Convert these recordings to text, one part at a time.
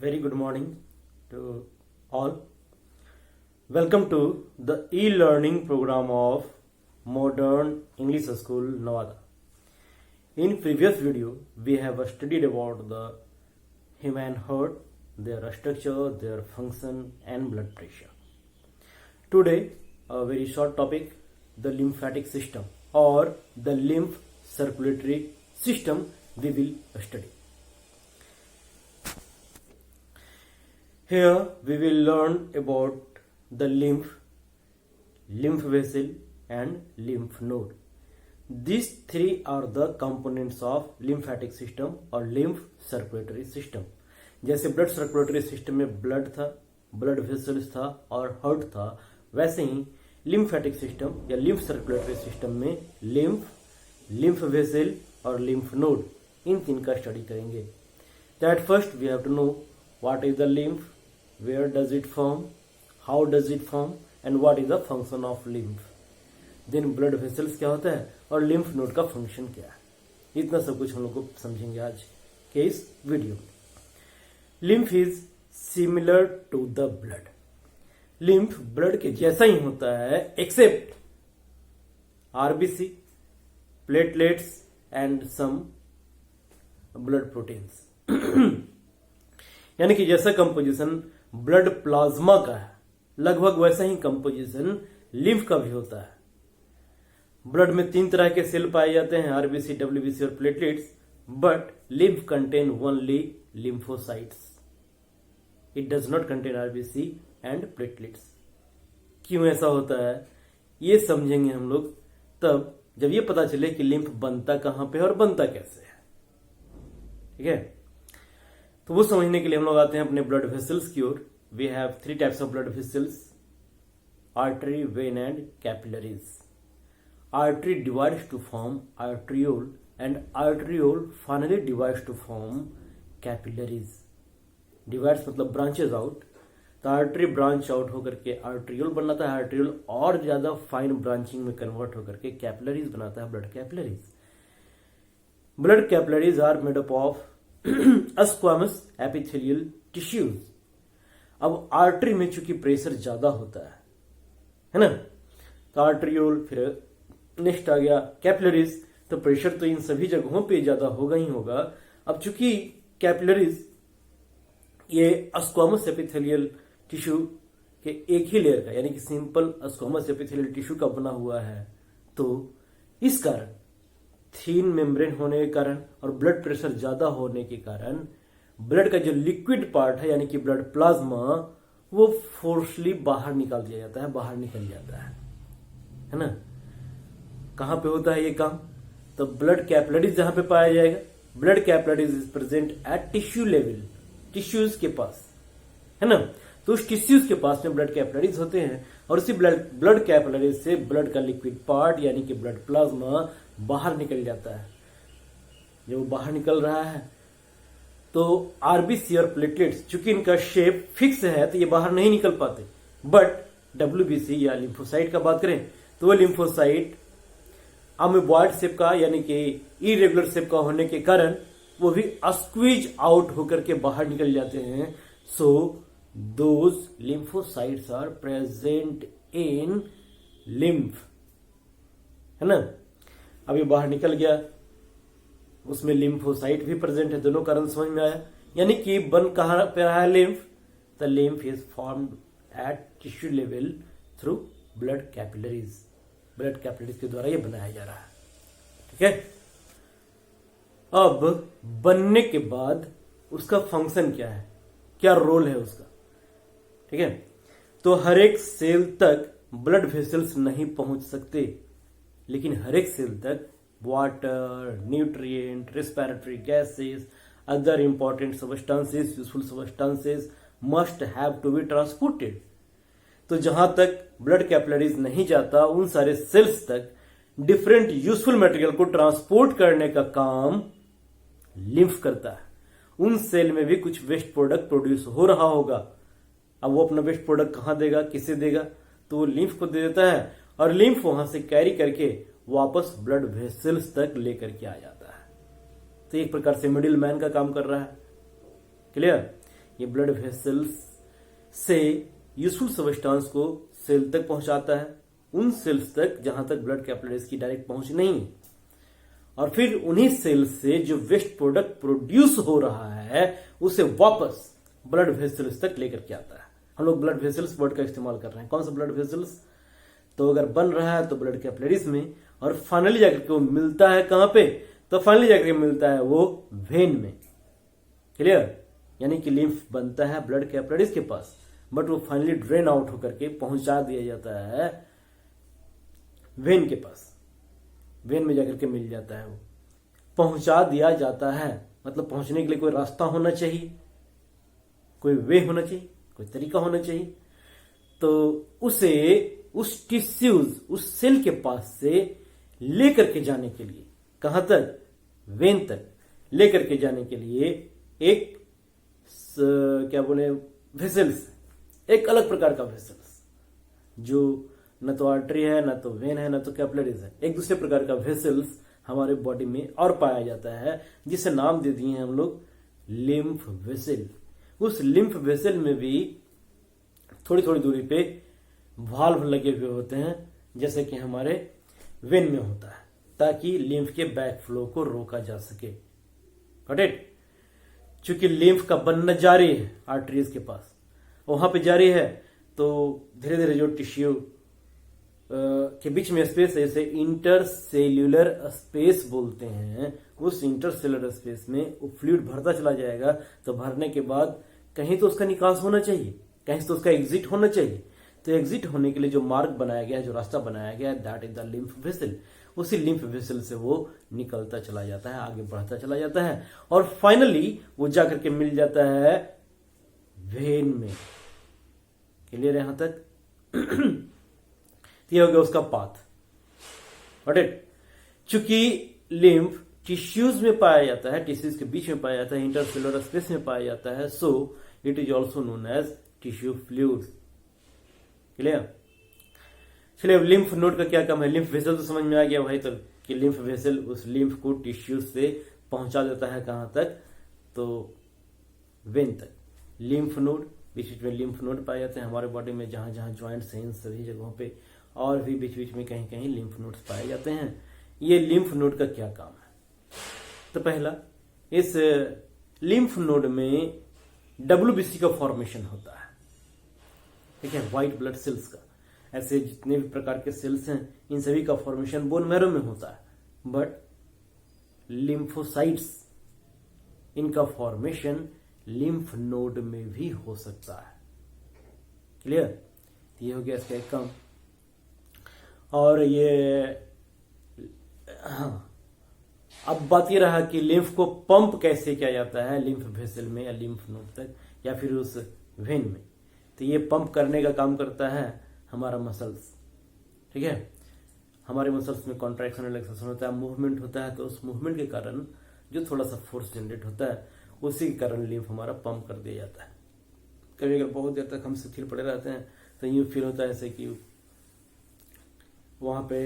Very good morning to all. Welcome to the e-learning program of Modern English School Nevada. In previous video, we have studied about the human heart, their structure, their function and blood pressure. Today, a very short topic, the lymphatic system or the lymph circulatory system we will study. Here we will learn about the lymph vessel and lymph node. These three are the components of lymphatic system or lymph circulatory system. जैसे blood circulatory system में blood था, blood vessels था और heart था, वैसे ही lymphatic system या lymph circulatory system में लिम्फ वेसल और लिम्फ नोड, इन तीन का स्टडी करेंगे. That first we have to know what is the lymph, where does it form, how does it form and what is the function of lymph. then blood vessels क्या होता है और lymph node का function क्या है. इतना सब कुछ हम लोग को समझेंगे आज के इस वीडियो में. lymph is similar to the blood. lymph blood के जैसा ही होता है except RBC, platelets and some blood proteins. यानी कि जैसा कंपोजिशन ब्लड प्लाज्मा का है, लगभग वैसा ही कंपोजिशन लिम्फ का भी होता है. ब्लड में तीन तरह के सेल पाए जाते हैं, आरबीसी, डब्ल्यूबीसी और platelets, but lymph contain only lymphocytes. It does not contain RBC and platelets. क्यों ऐसा होता है ये समझेंगे हम लोग तब जब ये पता चले कि लिम्फ बनता कहां पे और बनता कैसे है. ठीक है, तो वो समझने के लिए हम लोग आते हैं अपने ब्लड वेसल्स की ओर. We have three types of blood vessels, artery, vein and capillaries. Artery divides to form arteriole and arteriole finally divides to form capillaries. Divides मतलब ब्रांचेज आउट. तो आर्टरी ब्रांच आउट होकर के arteriole बनाता है, arteriole और ज्यादा fine branching में convert होकर के कैपिलरीज बनाता है, blood capillaries. Blood capillaries are made up of squamous epithelial tissues. अब आर्टरी में चूंकि प्रेशर ज्यादा होता है ना, तो आर्ट्रियोल, फिर नेक्स्ट आ गया कैपिलरीज, तो प्रेशर तो इन सभी जगहों पे ज्यादा होगा ही होगा. अब चूंकि कैपिलरीज ये स्क्वामस एपिथेलियल टिश्यू के एक ही लेयर का यानी कि सिंपल स्क्वामस एपिथेलियल टिश्यू का बना हुआ है, तो इस कारण थीन मेम्ब्रेन होने के कारण और ब्लड प्रेशर ज्यादा होने के कारण ब्लड का जो लिक्विड पार्ट है यानी कि ब्लड प्लाज्मा वो फोर्सली बाहर निकाल दिया जाता है, बाहर निकल जाता है ना. कहां पे होता है ये काम? तो ब्लड कैपिलरीज जहां पे पाया जाएगा. Blood capillaries is present at tissue level, tissues के पास, है ना. तो उस टिश्यूज के पास में ब्लड कैपिलरीज होते हैं और उसी ब्लड कैपिलरीज से ब्लड का लिक्विड पार्ट यानी कि ब्लड प्लाज्मा बाहर निकल जाता है. जब वो बाहर निकल रहा है तो आरबीसी और प्लेटलेट्स चूंकि इनका शेप फिक्स है तो ये बाहर नहीं निकल पाते. बट डब्ल्यूबीसी या लिम्फोसाइट का बात करें तो वो लिम्फोसाइट अमीबॉइड शेप का यानी कि इरेगुलर शेप का होने के कारण वो भी स्क्वीज आउट होकर के बाहर निकल जाते हैं. So those lymphocytes are present in lymph, है ना. अब ये बाहर निकल गया, उसमें लिम्फोसाइट भी प्रेजेंट है. दोनों कारण समझ में आया. यानी कि बन कहां पे रहा है lymph? The lymph is formed at tissue level through blood capillaries. Blood capillaries के द्वारा ये बनाया जा रहा है. ठीक है. अब बनने के बाद उसका फंक्शन क्या है, क्या रोल है उसका? ठीक है, तो हर एक सेल तक ब्लड वेसल्स नहीं पहुंच सकते, लेकिन हर एक सेल तक water, nutrient, respiratory gases, other important substances, useful substances must have to be transported. तो जहां तक ब्लड कैपिलरीज नहीं जाता उन सारे सेल्स तक डिफरेंट यूजफुल मटेरियल को ट्रांसपोर्ट करने का काम लिम्फ करता है. उन सेल में भी कुछ वेस्ट प्रोडक्ट प्रोड्यूस हो रहा होगा. अब वो अपना वेस्ट प्रोडक्ट कहां देगा, किसे देगा? तो वो लिम्फ को दे देता है और लिम्फ वहां से कैरी करके वापस ब्लड वेसल्स तक लेकर के आ जाता है. तो एक प्रकार से मिडिल मैन का काम कर रहा है. क्लियर? ये ब्लड वेसल्स से यूजफुल सब्सटेंस को सेल तक पहुंचाता है, उन सेल्स तक जहां तक ब्लड कैपिलरीज की डायरेक्ट पहुंच नहीं है, और फिर उन्हीं सेल्स से जो वेस्ट प्रोडक्ट प्रोड्यूस हो रहा है उसे वापस ब्लड वेसल्स तक लेकर के आता है। हम लोग ब्लड वेसल्स वर्ड का इस्तेमाल कर रहे हैं। कौन सा ब्लड वेसल्स? तो अगर बन रहा है तो ब्लड कैपिलरीज में, और फाइनली जाकर के वो मिलता है कहां पे? तो फाइनली जाकर के मिलता है वो वेन में। क्लियर? यानी कि लिम्फ बनता है ब्लड कैपिलरीज के पास, बट वो फाइनली ड्रेन आउट होकर के पहुंचा दिया जाता है वेन के पास। वेन में जाकर के मिल जाता है, वो पहुंचा दिया जाता है। मतलब पहुंचने के लिए कोई रास्ता होना चाहिए, कोई वे होना चाहिए, कोई तरीका होना चाहिए। तो उसे उस टिश्यूज, उस सेल के पास से लेकर के जाने के लिए, कहां तक? वेन तक लेकर के जाने के लिए एक क्या बोले, वेसल्स, एक अलग प्रकार का वेसल्स, जो न तो आर्टरी है, न तो वेन है, न तो कैपिलरीज है, एक दूसरे प्रकार का वेसल्स हमारे बॉडी में और पाया जाता है, जिसे नाम दे दिए हैं हम लोग लिम्फ वेसल। उस लिम्फ वेसल में भी थोड़ी थोड़ी दूरी पे वाल्व लगे हुए होते हैं, जैसे कि हमारे वेन में होता है, ताकि लिम्फ के बैक फ्लो को रोका जा सके। Got it? चूंकि लिम्फ का बनना जारी है आर्टरीज के पास, वहां पे जारी है, तो धीरे धीरे जो टिश्यू के बीच में स्पेस है, इसे इंटरसेल्यूलर स्पेस बोलते हैं, उस इंटरसेल्यूलर स्पेस में वो फ्लूइड भरता चला जाएगा। तो भरने के बाद कहीं तो उसका निकास होना चाहिए, कहीं तो उसका एग्जिट होना चाहिए। तो एग्जिट होने के लिए जो मार्ग बनाया गया है, जो रास्ता बनाया गया है, that is the lymph vessel. उसी लिम्फ वेसल से वो निकलता चला जाता है, आगे बढ़ता चला जाता है, और फाइनली वो जाकर के मिल जाता है वेन में। क्लियर है यहां तक? ये हो गया उसका पाथ। Got it? चूंकि लिम्फ टिश्यूज में पाया जाता है, टिश्यूज के बीच में पाया जाता है, इंटरसेलुलर स्पेस में पाया जाता है, so it is also known as tissue fluid. Clear? चलिए, अब लिम्फ नोड का क्या काम है? लिम्फ वेसल तो समझ में आ गया भाई, तो कि लिम्फ वेसल उस लिम्फ को टिश्यूज से पहुंचा देता है कहां तक? तो वेन तक। लिम्फ नोड, बीच बीच में लिम्फ नोड पाए जाते हैं हमारे बॉडी में, जहां जहां ज्वाइंट्स हैं, इन सभी जगहों पे, और भी बीच बीच में कहीं कहीं लिम्फ नोड्स पाए जाते हैं। ये लिम्फ नोड का क्या काम है? तो पहला, इस लिम्फ नोड में WBC का फॉर्मेशन होता है, ठीक है, व्हाइट ब्लड सेल्स का। ऐसे जितने भी प्रकार के सेल्स हैं, इन सभी का फॉर्मेशन बोन मैरो में होता है, बट लिम्फोसाइट्स, इनका फॉर्मेशन लिम्फ नोड में भी हो सकता है। क्लियर? ये हो गया इसका एक काम। और ये, हाँ, अब बात ये रहा कि लिम्फ को पंप कैसे किया जाता है लिम्फ वेसल में या लिम्फ नोड तक, या फिर उस वेन में। तो ये पंप करने का काम करता है हमारा मसल्स, ठीक है। हमारे मसल्स में कॉन्ट्रैक्शन और रिलैक्सेशन होता है, मूवमेंट होता है, तो उस मूवमेंट के कारण जो थोड़ा सा फोर्स जनरेट होता है, उसी के कारण लिम्फ हमारा पंप कर दिया जाता है। कभी अगर बहुत देर तक हम स्थिर पड़े रहते हैं तो यूं फील होता है ऐसे कि वहां पे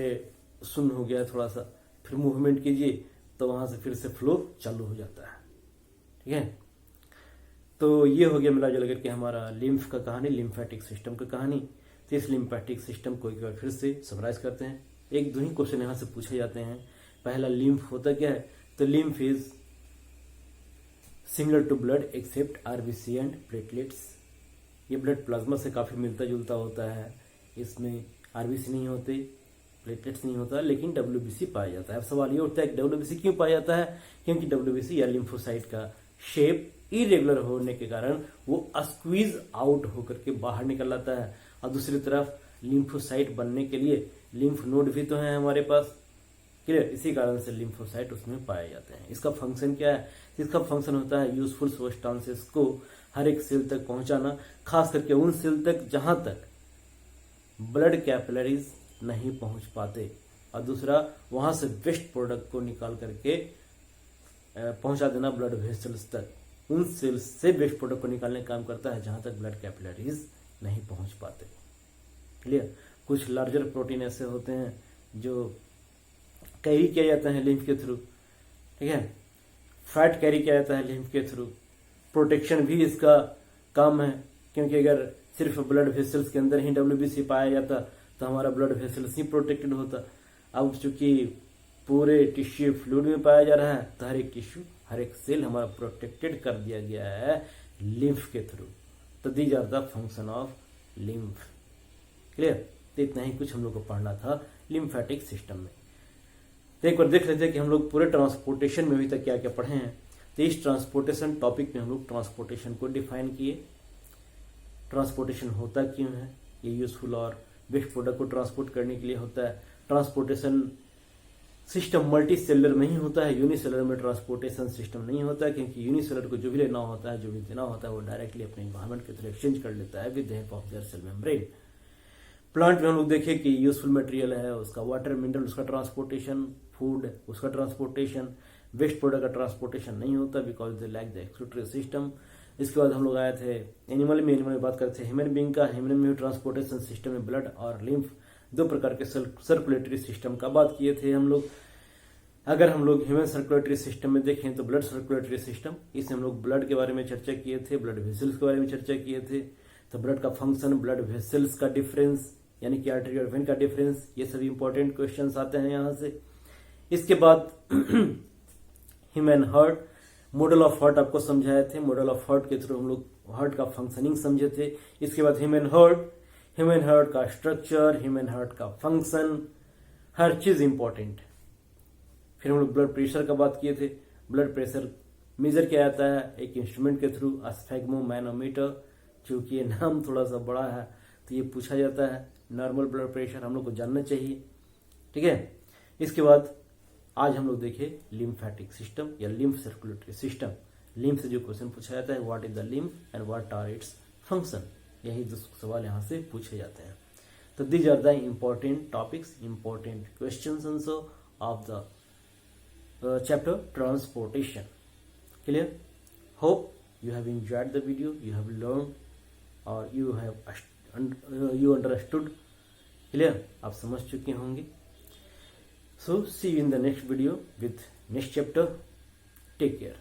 शून्य हो गया थोड़ा सा, फिर मूवमेंट कीजिए तो वहां से फिर से फ्लो चालू हो जाता है, ठीक है। तो ये हो गया मिला जुला करके हमारा लिम्फ का कहानी, लिम्फेटिक सिस्टम का कहानी। तो इस लिम्फेटिक सिस्टम को एक बार फिर से समराइज करते हैं। एक दो ही क्वेश्चन यहां से पूछे जाते हैं। पहला, लिम्फ होता क्या है? तो lymph is similar to blood except RBC and platelets. ये ब्लड प्लाज्मा से काफी मिलता जुलता होता है। इसमें आरबीसी नहीं होते, प्लेटलेट्स नहीं होता, लेकिन डब्ल्यूबीसी पाया जाता है। अब सवाल ये उठता है कि डब्ल्यूबीसी क्यों पाया जाता है? क्योंकि डब्ल्यूबीसी या लिम्फोसाइट का शेप इरेगुलर होने के कारण वो स्क्वीज आउट होकर के बाहर निकल आता है। और दूसरी तरफ लिम्फोसाइट बनने के लिए लिम्फ नोड भी तो है हमारे पास, क्लियर। इसी कारण से लिम्फोसाइट उसमें पाए जाते हैं। इसका फंक्शन क्या है? इसका फंक्शन होता है यूजफुल सब्सटेंसेस को हर एक सेल तक पहुंचाना, खास करके उन सेल तक जहां तक ब्लड कैपिलरीज नहीं पहुंच पाते, और दूसरा वहां से वेस्ट प्रोडक्ट को निकाल करके पहुंचा देना ब्लड वेसल्स तक। उन सेल्स से वेस्ट प्रोडक्ट को निकालने का काम करता है जहां तक ब्लड कैपिलरीज नहीं पहुंच पाते, क्लियर। कुछ लार्जर प्रोटीन ऐसे होते हैं जो कैरी किया जाता है लिम्फ के थ्रू, ठीक है। फैट कैरी किया जाता है लिम्फ के थ्रू। प्रोटेक्शन भी इसका काम है, क्योंकि अगर सिर्फ ब्लड वेसल्स के अंदर ही डब्ल्यूबीसी पाया जाता तो हमारा ब्लड वेसल्स ही प्रोटेक्टेड होता। अब चूंकि पूरे टिश्यू फ्लूइड में पाया जा रहा है तो हर एक टिश्यू, हर एक सेल हमारा प्रोटेक्टेड कर दिया गया है लिम्फ के थ्रू। तो these are the function of lymph. Clear? तो इतना ही कुछ हम लोग को पढ़ना था लिम्फेटिक सिस्टम में। तो एक बार देख लेते हैं कि हम लोग पूरे ट्रांसपोर्टेशन में अभी तक क्या क्या पढ़े हैं। तो इस ट्रांसपोर्टेशन टॉपिक में हम लोग ट्रांसपोर्टेशन को डिफाइन किए, ट्रांसपोर्टेशन होता क्यों है, ये यूजफुल और वेस्ट प्रोडक्ट को ट्रांसपोर्ट करने के लिए होता है। ट्रांसपोर्टेशन सिस्टम मल्टी सेलर में ही होता है, यूनिसेलर में ट्रांसपोर्टेशन सिस्टम नहीं होता है, क्योंकि यूनिसेलर को जो भी लेना होता है, जो भी देना होता है, वो डायरेक्टली अपने एनवायरमेंट के थ्रू एक्सचेंज कर लेता है with the help of their cell membrane. Plant में हम लोग देखें कि यूजफुल मटेरियल है, उसका वाटर मिनरल, उसका ट्रांसपोर्टेशन, फूड उसका ट्रांसपोर्टेशन, वेस्ट प्रोडक्ट का ट्रांसपोर्टेशन नहीं होता because they lack the excretory system. इसके बाद हम लोग आए थे एनिमल में बात करते हैं ह्यूमन बींग का। ह्यूमन में ट्रांसपोर्टेशन सिस्टम में ब्लड और लिम्फ, दो प्रकार के सर्कुलेटरी सिस्टम का बात किए थे हम लोग। अगर हम लोग ह्यूमन सर्कुलेटरी सिस्टम में देखें तो ब्लड सर्कुलेटरी सिस्टम, इसमें हम लोग ब्लड के बारे में चर्चा किए थे, ब्लड वेसल्स के बारे में चर्चा किए थे। तो ब्लड का फंक्शन, ब्लड वेसल्स का डिफरेंस यानी कि आर्टरी और वेन का डिफरेंस, ये सभी इंपॉर्टेंट क्वेश्चंस आते हैं यहाँ से। इसके बाद human heart, model of heart आपको समझाए थे, मॉडल ऑफ हार्ट के थ्रू हम लोग हार्ट का फंक्शनिंग समझे थे। इसके बाद ह्यूमन हार्ट का स्ट्रक्चर, ह्यूमन हार्ट का फंक्शन, हर चीज इंपॉर्टेंट। फिर हम लोग ब्लड प्रेशर का बात किए थे। ब्लड प्रेशर मेजर किया जाता है एक इंस्ट्रूमेंट के थ्रू, स्फेग्मोमैनोमीटर। चूंकि ये नाम थोड़ा सा बड़ा है तो ये पूछा जाता है। नॉर्मल ब्लड प्रेशर हम लोग को जानना चाहिए, ठीक है। इसके बाद आज हम लोग देखें लिम्फेटिक सिस्टम या लिम्फ सर्कुलेटरी सिस्टम। लिम्फ से जो क्वेश्चन पूछा जाता है, what is the lymph and what are its function, यही दो सवाल यहाँ से पूछे जाते हैं। तो these are the important topics, important questions answer of the chapter transportation. Clear? Hope you have enjoyed the video, you have learned or you understood. Clear? आप समझ चुके होंगे। So see you in the next video with next chapter. Take care.